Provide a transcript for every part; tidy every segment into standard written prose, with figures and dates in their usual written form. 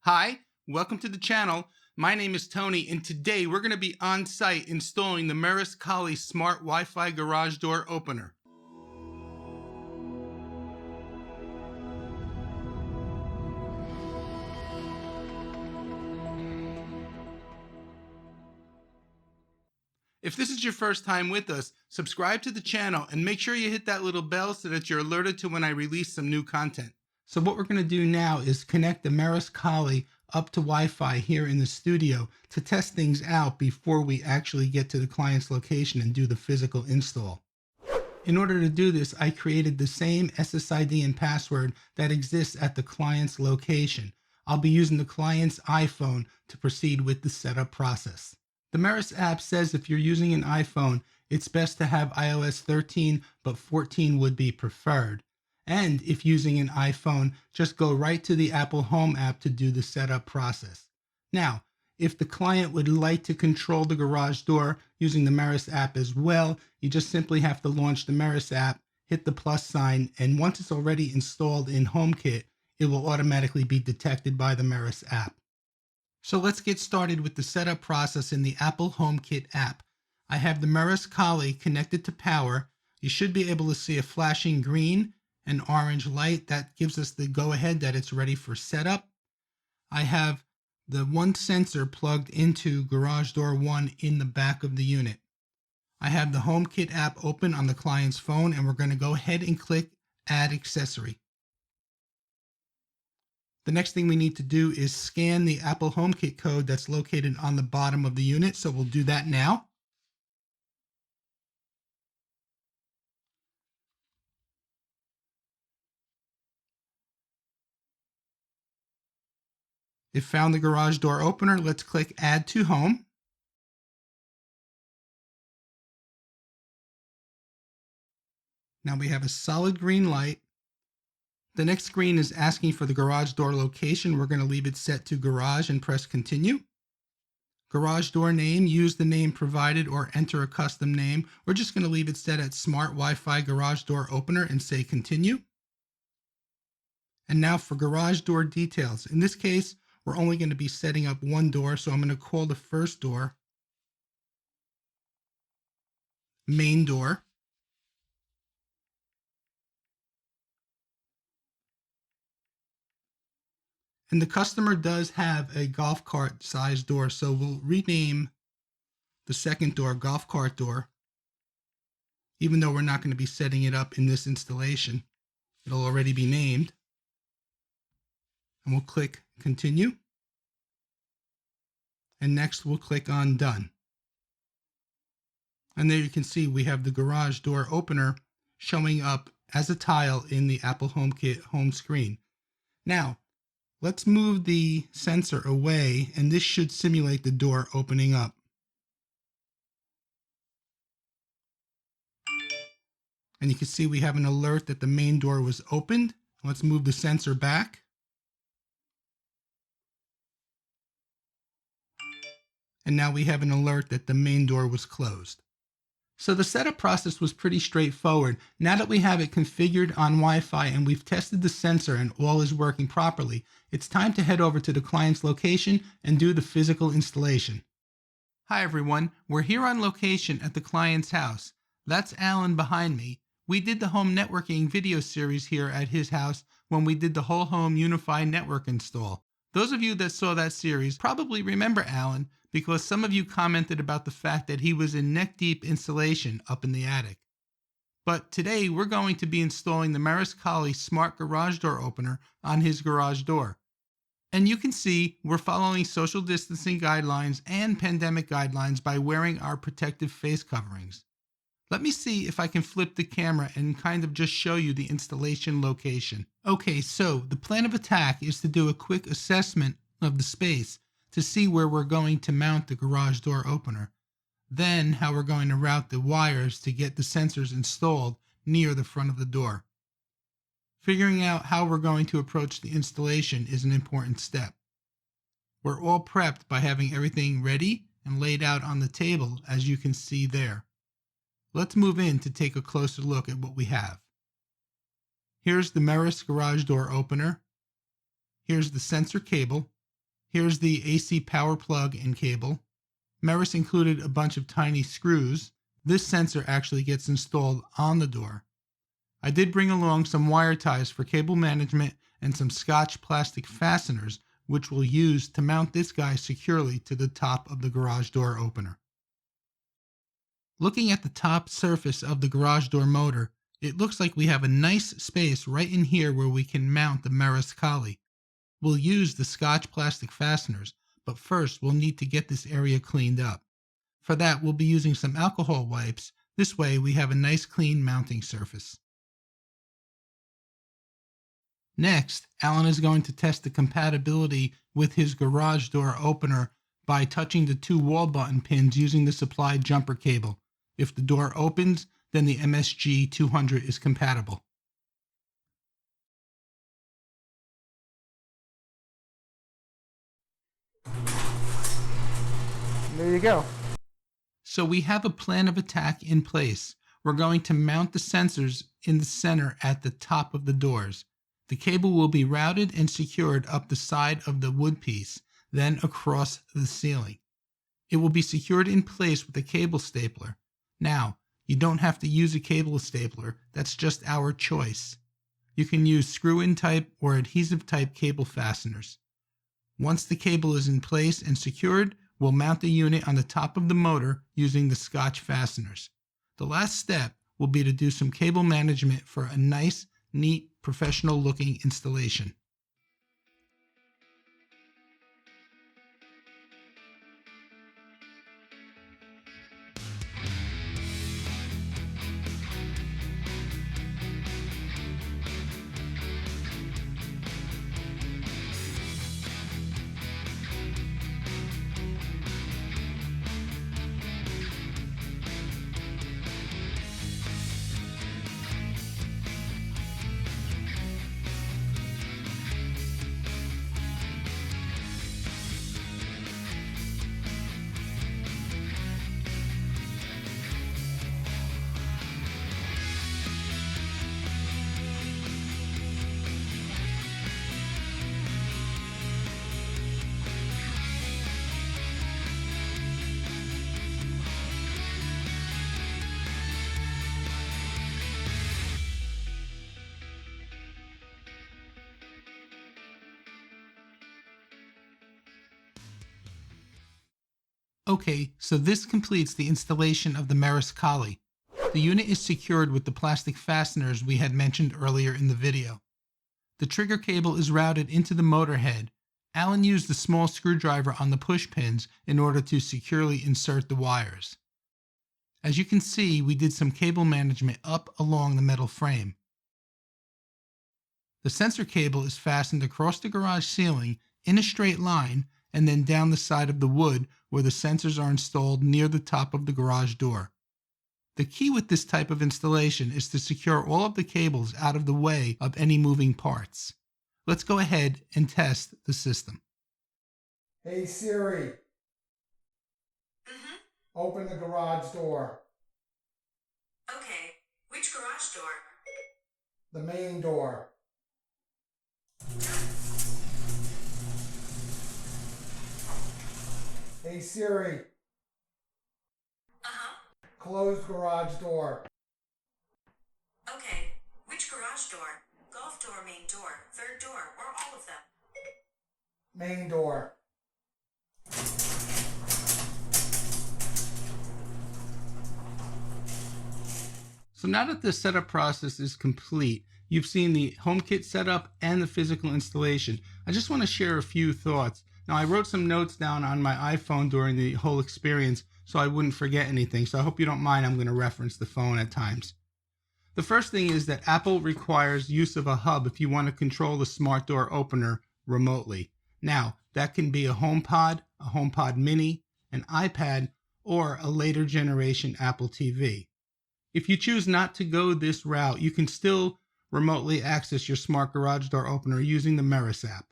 Hi, welcome to the channel. My name is Tony, and today we're going to be on site installing the Meross Collie Smart Wi-Fi Garage Door Opener. If this is your first time with us, subscribe to the channel and make sure you hit that little bell so that you're alerted to when I release some new content. So what we're going to do now is connect the Meross Collie up to Wi-Fi here in the studio to test things out before we actually get to the client's location and do the physical install. In order to do this, I created the same SSID and password that exists at the client's location. I'll be using the client's iPhone to proceed with the setup process. The Meross app says if you're using an iPhone, it's best to have iOS 13, but 14 would be preferred. And if using an iPhone, just go right to the Apple Home app to do the setup process. Now, if the client would like to control the garage door using the Meross app as well, you just simply have to launch the Meross app, hit the plus sign, and once it's already installed in HomeKit, it will automatically be detected by the Meross app. So let's get started with the setup process in the Apple HomeKit app. I have the Meross Collie connected to power. You should be able to see a flashing green and orange light that gives us the go-ahead that it's ready for setup. I have the one sensor plugged into Garage Door 1 in the back of the unit. I have the HomeKit app open on the client's phone, and we're going to go ahead and click Add Accessory. The next thing we need to do is scan the Apple HomeKit code that's located on the bottom of the unit, so we'll do that now. It found the garage door opener. Let's click Add to Home. Now we have a solid green light. The next screen is asking for the garage door location. We're going to leave it set to garage and press continue. Garage door name, use the name provided or enter a custom name. We're just going to leave it set at Smart Wi-Fi Garage Door Opener and say continue. And now for garage door details. In this case, we're only going to be setting up one door, so I'm going to call the first door Main Door. And the customer does have a golf cart size door, so we'll rename the second door Golf Cart Door. Even though we're not going to be setting it up in this installation, it'll already be named. And we'll click Continue. And next we'll click on Done. And there you can see we have the garage door opener showing up as a tile in the Apple HomeKit home screen. Now, let's move the sensor away, and this should simulate the door opening up. And you can see we have an alert that the main door was opened. Let's move the sensor back. And now we have an alert that the main door was closed. So the setup process was pretty straightforward. Now that we have it configured on Wi-Fi and we've tested the sensor and all is working properly, it's time to head over to the client's location and do the physical installation. Hi everyone, we're here on location at the client's house. That's Alan behind me. We did the home networking video series here at his house when we did the whole home unified network install. Those of you that saw that series probably remember Alan because some of you commented about the fact that he was in neck-deep installation up in the attic. But today we're going to be installing the Meross Collie Smart Garage Door Opener on his garage door. And you can see we're following social distancing guidelines and pandemic guidelines by wearing our protective face coverings. Let me see if I can flip the camera and kind of just show you the installation location. Okay, so the plan of attack is to do a quick assessment of the space to see where we're going to mount the garage door opener. Then how we're going to route the wires to get the sensors installed near the front of the door. Figuring out how we're going to approach the installation is an important step. We're all prepped by having everything ready and laid out on the table, as you can see there. Let's move in to take a closer look at what we have. Here's the Meross garage door opener. Here's the sensor cable. Here's the AC power plug and cable. Meross included a bunch of tiny screws. This sensor actually gets installed on the door. I did bring along some wire ties for cable management and some Scotch plastic fasteners, which we'll use to mount this guy securely to the top of the garage door opener. Looking at the top surface of the garage door motor, it looks like we have a nice space right in here where we can mount the Meross Collie. We'll use the Scotch plastic fasteners, but first we'll need to get this area cleaned up. For that, we'll be using some alcohol wipes. This way we have a nice clean mounting surface. Next, Alan is going to test the compatibility with his garage door opener by touching the two wall button pins using the supplied jumper cable. If the door opens, then the MSG 200 is compatible. There you go. So we have a plan of attack in place. We're going to mount the sensors in the center at the top of the doors. The cable will be routed and secured up the side of the wood piece, then across the ceiling. It will be secured in place with a cable stapler. Now, you don't have to use a cable stapler, that's just our choice. You can use screw-in type or adhesive type cable fasteners. Once the cable is in place and secured, we'll mount the unit on the top of the motor using the Scotch fasteners. The last step will be to do some cable management for a nice, neat, professional looking installation. Okay, so this completes the installation of the Meross Collie. The unit is secured with the plastic fasteners we had mentioned earlier in the video. The trigger cable is routed into the motor head. Alan used the small screwdriver on the push pins in order to securely insert the wires. As you can see, we did some cable management up along the metal frame. The sensor cable is fastened across the garage ceiling in a straight line and then down the side of the wood where the sensors are installed near the top of the garage door. The key with this type of installation is to secure all of the cables out of the way of any moving parts. Let's go ahead and test the system. Hey Siri. Open the garage door. Okay, which garage door? The main door. Hey Siri. Close garage door. Okay, which garage door? Golf door, main door, third door, or all of them? Main door. So now that the setup process is complete, you've seen the HomeKit setup and the physical installation. I just want to share a few thoughts. Now, I wrote some notes down on my iPhone during the whole experience so I wouldn't forget anything. So I hope you don't mind, I'm going to reference the phone at times. The first thing is that Apple requires use of a hub if you want to control the smart door opener remotely. Now, that can be a HomePod Mini, an iPad, or a later generation Apple TV. If you choose not to go this route, you can still remotely access your smart garage door opener using the Meross app.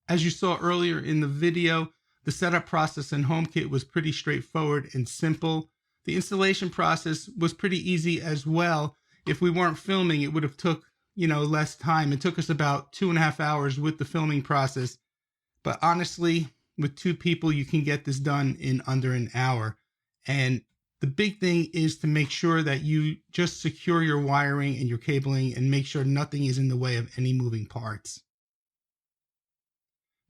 As you saw earlier in the video, the setup process in HomeKit was pretty straightforward and simple. The installation process was pretty easy as well. If we weren't filming, it would have took, less time. It took us about 2.5 hours with the filming process. But honestly, with 2 people, you can get this done in under an hour. And the big thing is to make sure that you just secure your wiring and your cabling and make sure nothing is in the way of any moving parts.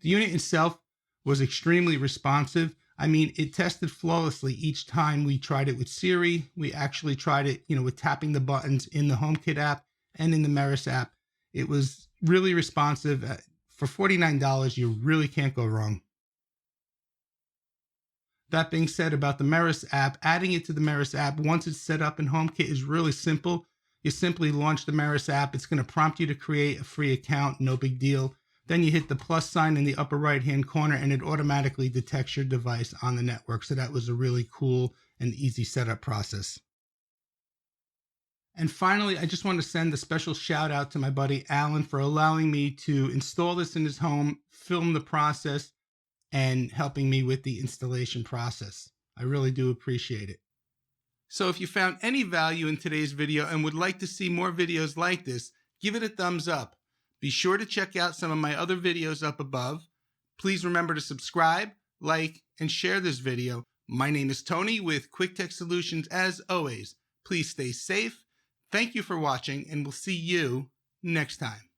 The unit itself was extremely responsive. I mean, it tested flawlessly each time we tried it with Siri. We actually tried it, with tapping the buttons in the HomeKit app and in the Meross app. It was really responsive. For $49, you really can't go wrong. That being said, about the Meross app, adding it to the Meross app once it's set up in HomeKit is really simple. You simply launch the Meross app. It's going to prompt you to create a free account, no big deal. Then you hit the plus sign in the upper right-hand corner and it automatically detects your device on the network. So that was a really cool and easy setup process. And finally, I just want to send a special shout out to my buddy Alan for allowing me to install this in his home, film the process, and helping me with the installation process. I really do appreciate it. So if you found any value in today's video and would like to see more videos like this, give it a thumbs up. Be sure to check out some of my other videos up above. Please remember to subscribe, like, and share this video. My name is Tony with Quik Tech Solutions. As always, please stay safe. Thank you for watching, and we'll see you next time.